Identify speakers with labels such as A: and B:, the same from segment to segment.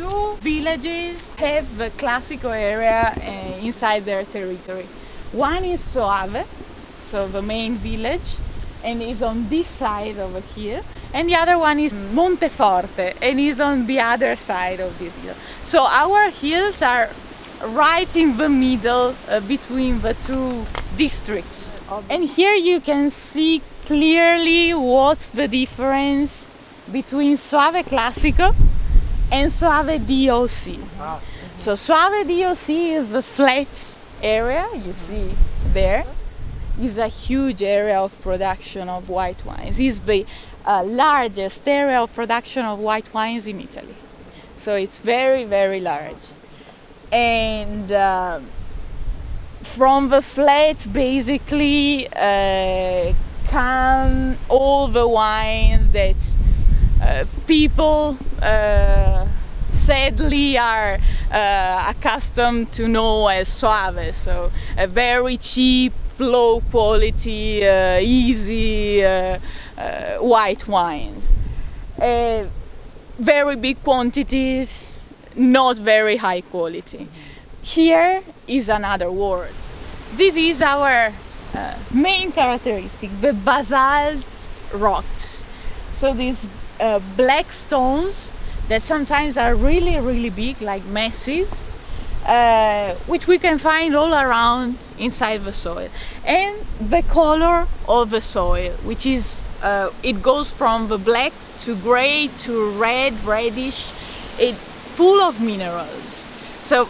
A: two villages have a classical area inside their territory. One is Soave, so the main village, and is on this side over here, and the other one is Monteforte and is on the other side of this hill. So our hills are right in the middle between the two districts. And here you can see clearly what's the difference between Soave Classico and Soave DOC. So Soave DOC is the flat area you see there. It's a huge area of production of white wines. It's the largest area of production of white wines in Italy. So it's very, very large. And from the flat basically come all the wines that people sadly are accustomed to know as Soave. So very cheap, low quality, easy white wines. Very big quantities, not very high quality. Here is another world. This is our main characteristic, the basalt rocks. So these black stones that sometimes are really, really big, like messes, which we can find all around inside the soil. And the color of the soil, which is, it goes from the black to gray to red, reddish, it's full of minerals. So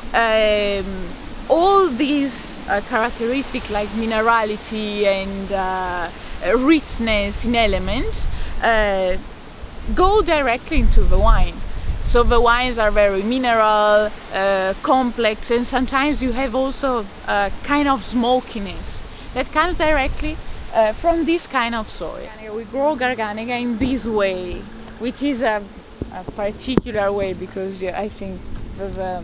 A: all these characteristics like minerality and richness in elements go directly into the wine. So the wines are very mineral, complex, and sometimes you have also a kind of smokiness that comes directly from this kind of soil. We grow Gargenega in this way, which is a particular way because I think the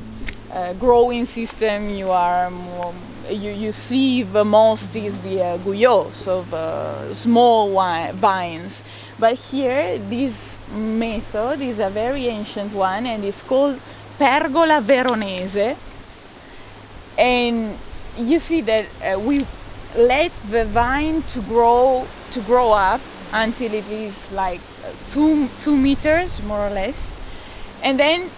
A: growing system you see the most is the Guyot, so the small vines. But here this method is a very ancient one and it's called Pergola Veronese. And you see that we let the vine to grow up until it is like 2 meters more or less. And then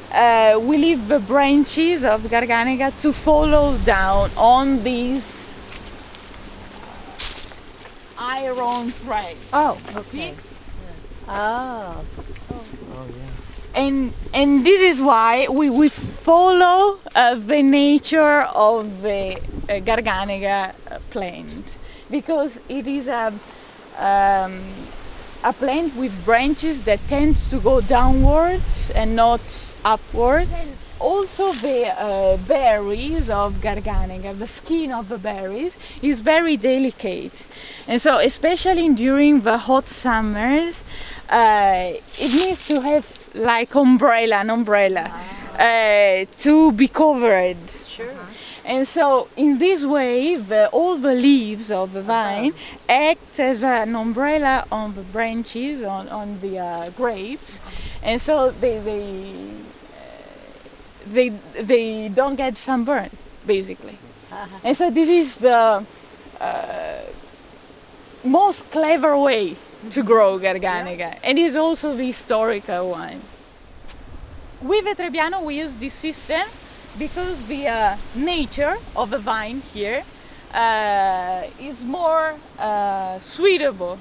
A: we leave the branches of Gargenega to follow down on these iron threads.
B: Oh, okay.
A: See?
B: Oh.
C: Oh, yeah.
A: And this is why we follow the nature of the Gargenega plant, because it is a plant with branches that tends to go downwards and not upwards. Also the berries of Gargenega, the skin of the berries is very delicate, and so especially during the hot summers it needs to have like an umbrella to be covered.
B: Sure.
A: And so in this way all the leaves of the vine act as an umbrella on the branches, on the grapes, and so they don't get sunburned, basically. And so this is the most clever way to grow Gargenega, and is also the historical one. With the Trebbiano we use this system because the nature of the vine here is more suitable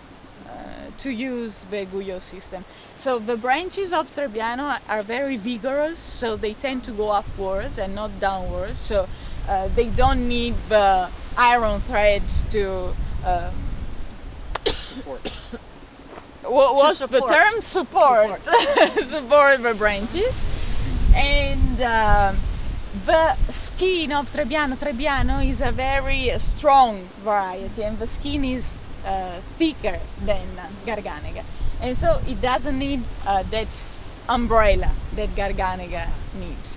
A: to use the Guyot system. So the branches of Trebbiano are very vigorous, so they tend to go upwards and not downwards. So they don't need the iron threads to what's the term? Support support the branches. And the skin of Trebbiano is a very strong variety, and the skin is thicker than Gargenega. And so it doesn't need that umbrella that Gargenega needs.